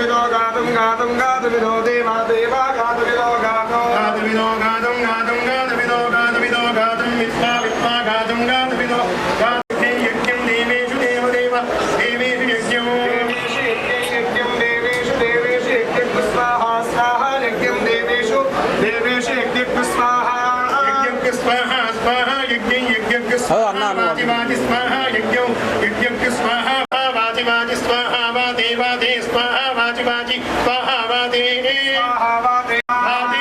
गातुविदो गातुं गातुं गातुविदो देवा देवा गातुविदो गातो गातुविदो गातुं गातुं गातुविदो गातुविदो गातुं विद्वा विद्वा गातुं गातुविदो गातुं यज्ञं देवेषु देवदेव देवेषु यज्ञं यज्ञं देवेषु देवेषु यज्ञं स्वाहा स्वाहा यज्ञं देवेषु देवेषु यज्ञं स्वाहा यज्ञं स्वाहा स्वाहा यज्ञं यज्ञं स्वाहा वाजिवाजि स्वाहा यज्ञं यज्ञं स्वाहा वाजिवाजि स्वाहा वादे वादे स्वाहा वाजिवाजि स्वाहा वादे स्वाहा वादे